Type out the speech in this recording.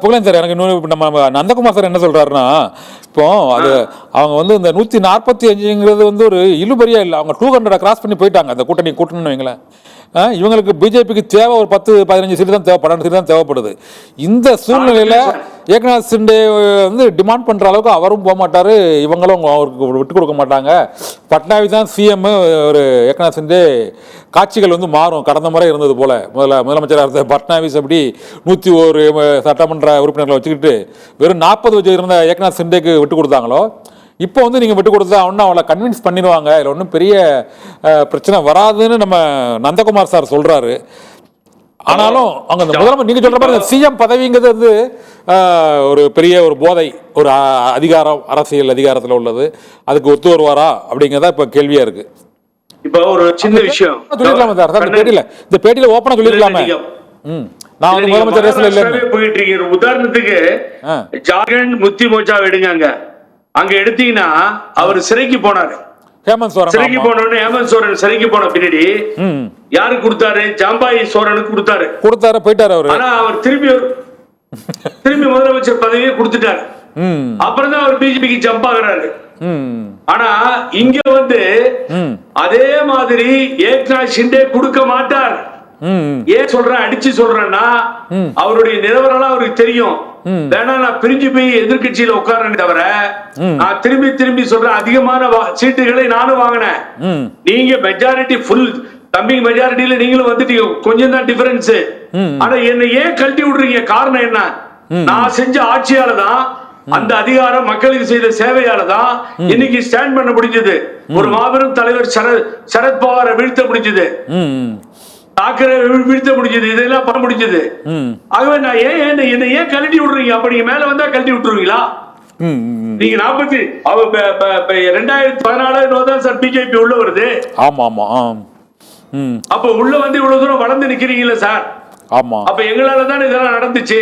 புகழேன் sir, எனக்கு இன்னொரு நம்ம நந்தகுமார் சார் என்ன சொல்றாருன்னா, இப்போ அது அவங்க வந்து இந்த 145ங்கிறது வந்து ஒரு இழுபறியா இல்லை, அவங்க 200 கிராஸ் பண்ணி போயிட்டாங்க அந்த கூட்டணின்னு வைங்களேன். இவங்களுக்கு பிஜேபிக்கு தேவை ஒரு 10-15 சீட்டு தான் தேவை, 12 சீட்டு தான் தேவைப்படுது. இந்த சூழ்நிலையில் ஏக்நாத் சிண்டே வந்து டிமாண்ட் பண்ணுற அளவுக்கு அவரும் போக மாட்டார், இவங்களும் அவருக்கு விட்டு கொடுக்க மாட்டாங்க. பட்னாவிஸ் தான் சிஎம், ஒரு ஏக்நாத் சிண்டே காட்சிகள் வந்து மாறும். கடந்த முறை இருந்தது போல முதலமைச்சராக இருந்த பட்னாவிஸ் அப்படி 101 சட்டமன்ற உறுப்பினர்களை வச்சுக்கிட்டு வெறும் 40 வச்சு இருந்த ஏக்நாத் சிண்டேக்கு விட்டு கொடுத்தாங்களோ, இப்போ வந்து நீங்கள் விட்டு கொடுத்தா ஒன்றும் அவளை கன்வின்ஸ் பண்ணிடுவாங்க, இதில் ஒன்றும் பெரிய பிரச்சனை வராதுன்னு நம்ம நந்தகுமார் சார் சொல்கிறாரு. ஆனாலும் அவங்க இந்த முதலமைச்சர் நீங்கள் சொல்கிற மாதிரி சிஎம் பதவிங்கிறது வந்து ஒரு பெரிய ஒரு போதை, ஒரு அதிகாரம், அரசியல் அதிகாரத்தில் உள்ளது, அதுக்கு ஒத்து வருவாரா அப்படிங்கிறதா இப்போ கேள்வியாக இருக்குது. இப்போ ஒரு சின்ன விஷயம் சொல்லிருக்கலாமா சார்? இந்த பேட்டியில ஓப்பனா சொல்லிருக்கலாமே. நான் வந்து முதலமைச்சர் ரேஸ்ல இல்ல போயிட்டு இருக்கீங்க. உதாரணத்துக்கு ஜார்க்கண்ட் முக்தி மோர்ச்சா எடுங்க, அங்க எடுத்தீங்கன்னா அவர் சிறைக்கு போனாரு. ஹேமந்த் சோரன் சிறைக்கு போனோடனே ஹேமந்த் சோரன் சிறைக்கு போன பின்னாடி யாருக்கு கொடுத்தாரு? ஜாம்பாய் சோரனுக்கு கொடுத்தாரு, போயிட்டாரு அவரு. ஆனா அவர் திரும்பி முதலமைச்சர் பதவியை கொடுத்துட்டாரு. அப்புறம் தான் அவர் பிஜேபிக்கு ஜம்ப் ஆகுறாரு. ஆனா இங்க வந்து அதே மாதிரி ஏக்நாத் ஷிண்டே கொடுக்க மாட்டார். ஏன் சொல்றேன், அடிச்சு சொல்றேன்னா அவருடைய நிலவரம் அவருக்கு தெரியும். வேணா நான் பிரிஞ்சு போய் எதிர்கட்சியில உட்கார்றேன்னு தவிர, நான் திரும்பி சொல்றேன், அதிகமான சீட்டுகளை நானும் வாங்கினேன். நீங்க மெஜாரிட்டி ஃபுல் தம்பி மெஜாரிட்டியில நீங்களும் வந்துட்டீங்க, கொஞ்சம் தான் டிஃபரன்ஸ். ஆனா என்ன ஏன் கழட்டி விடுறீங்க? காரணம் என்ன? நான் செஞ்ச ஆட்சியால தான், அந்த அதிகாரம் மக்களுக்கு செய்த சேவையால தான் இன்னைக்கு ஸ்டாண்ட் பண்ண முடிஞ்சது. ஒரு மாபெரும் தலைவர் சரத்பவாரை வீழ்த்த முடிஞ்சது, தாக்கரே வீழ்த்த முடிஞ்சது, இதெல்லாம் பண்ண முடிஞ்சது. ஆகவே நான் என்ன ஏன் கழட்டி விடுறீங்க? அப்ப நீங்க மேல வந்தா கழட்டி விட்டுருவீங்களா? நீங்க 2014 தான் சார் பிஜேபி உள்ள வருது. ஆமா ஆமா. அப்ப உள்ள வந்து இவ்வளவு தூரம் வளர்ந்து நிக்கிறீங்களா சார்? ஆமா. அப்ப எங்களால தான் இதெல்லாம் நடந்துச்சு.